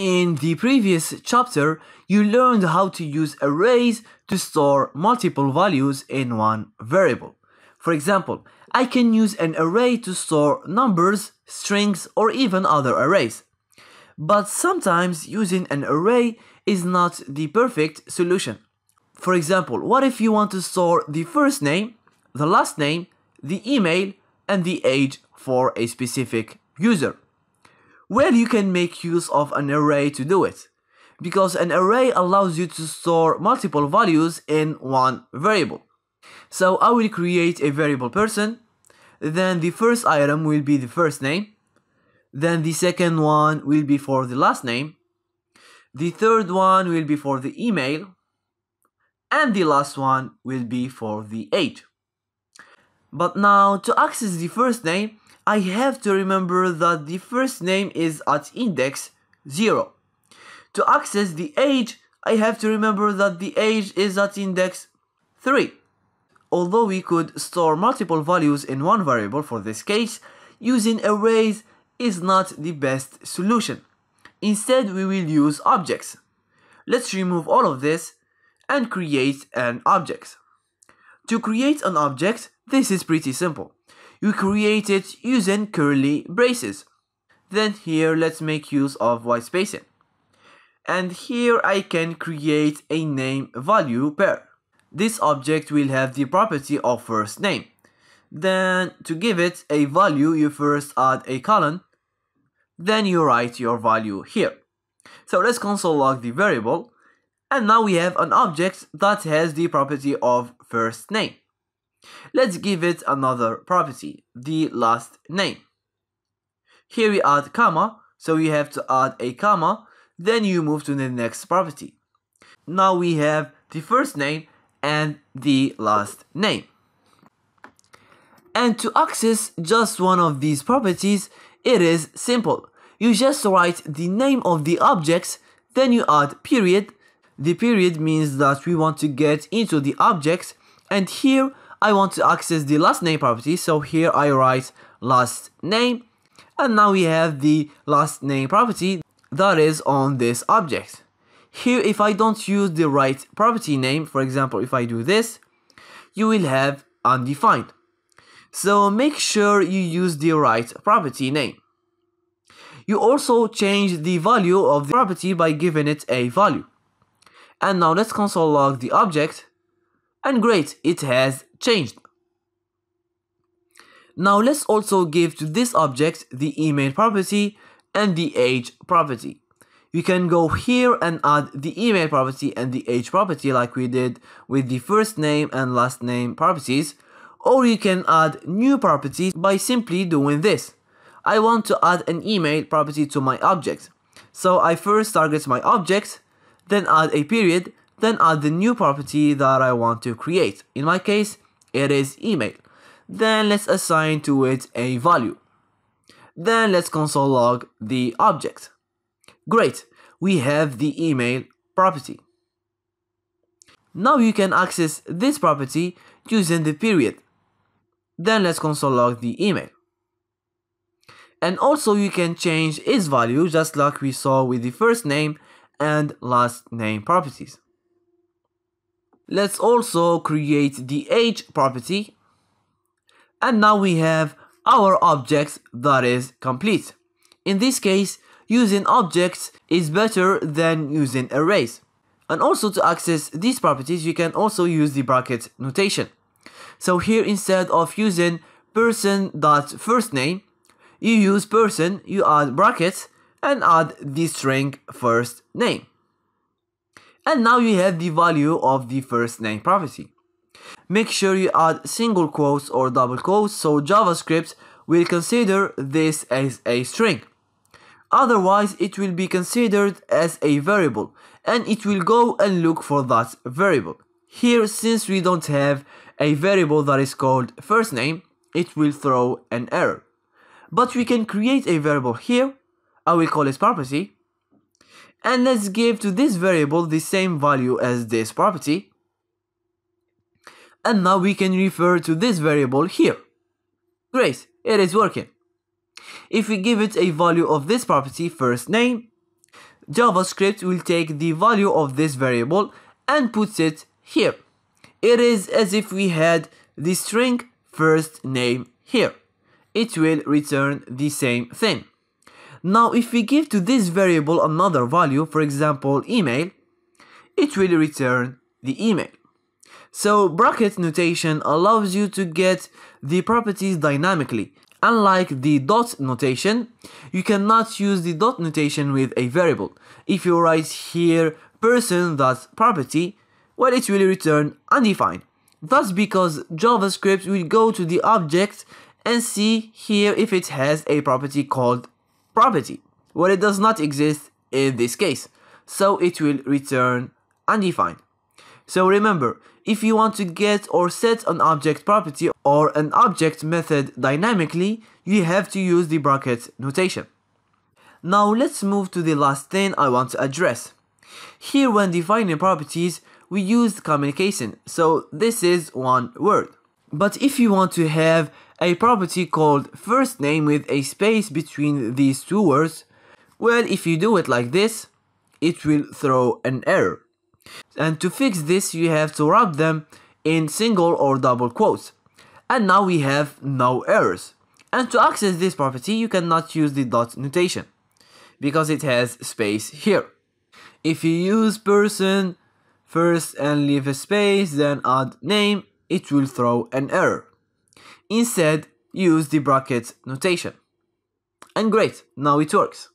In the previous chapter, you learned how to use arrays to store multiple values in one variable. For example, I can use an array to store numbers, strings, or even other arrays. But sometimes using an array is not the perfect solution. For example, what if you want to store the first name, the last name, the email, and the age for a specific user? Well, you can make use of an array to do it, because an array allows you to store multiple values in one variable. So I will create a variable person, then the first item will be the first name, then the second one will be for the last name, the third one will be for the email, and the last one will be for the age. But now, to access the first name, I have to remember that the first name is at index 0. To access the age, I have to remember that the age is at index 3. Although we could store multiple values in one variable for this case, using arrays is not the best solution. Instead, we will use objects. Let's remove all of this and create an object. To create an object, this is pretty simple. You create it using curly braces. Then here let's make use of white spacing. And here I can create a name value pair. This object will have the property of first name. Then to give it a value, you first add a colon, then you write your value here. So let's console log the variable, and now we have an object that has the property of first name. Let's give it another property, the last name. Here we add comma, so you have to add a comma, then you move to the next property. Now we have the first name and the last name. And to access just one of these properties, it is simple. You just write the name of the objects, then you add period. The period means that we want to get into the objects, and here I want to access the last name property, so here I write last name, and now we have the last name property that is on this object. Here, if I don't use the right property name, for example, if I do this, you will have undefined. So make sure you use the right property name. You also change the value of the property by giving it a value. And now let's console log the object, and great, it has changed. Now let's also give to this object the email property and the age property. You can go here and add the email property and the age property like we did with the first name and last name properties, or you can add new properties by simply doing this. I want to add an email property to my object. So I first target my object, then add a period, then add the new property that I want to create. In my case, it is email. Then let's assign to it a value. Then let's console log the object. Great, we have the email property. Now you can access this property using the period. Then let's console log the email. And also you can change its value just like we saw with the first name and last name properties. Let's also create the age property. And now we have our object that is complete. In this case, using objects is better than using arrays. And also to access these properties, you can also use the bracket notation. So here, instead of using person.firstName, you use person, you add brackets, and add the string first name. And now you have the value of the first name property. Make sure you add single quotes or double quotes so JavaScript will consider this as a string. Otherwise, it will be considered as a variable and it will go and look for that variable. Here, since we don't have a variable that is called first name, it will throw an error. But we can create a variable here. I will call it property. And let's give to this variable the same value as this property. And now we can refer to this variable here. Great, it is working. If we give it a value of this property, first name, JavaScript will take the value of this variable and puts it here. It is as if we had the string first name here. It will return the same thing. Now if we give to this variable another value, for example email, it will return the email. So bracket notation allows you to get the properties dynamically. Unlike the dot notation, you cannot use the dot notation with a variable. If you write here person.property, well, it will return undefined. That's because JavaScript will go to the object and see here if it has a property called property. Well, it does not exist in this case, so it will return undefined. So remember, if you want to get or set an object property or an object method dynamically, you have to use the bracket notation. Now let's move to the last thing I want to address. Here when defining properties, we used communication, so this is one word. But if you want to have a property called first name with a space between these two words, well, if you do it like this, it will throw an error. And to fix this, you have to wrap them in single or double quotes. And now we have no errors. And to access this property, you cannot use the dot notation because it has space here. If you use person first and leave a space, then add name, it will throw an error. Instead, use the bracket notation. And great, now it works.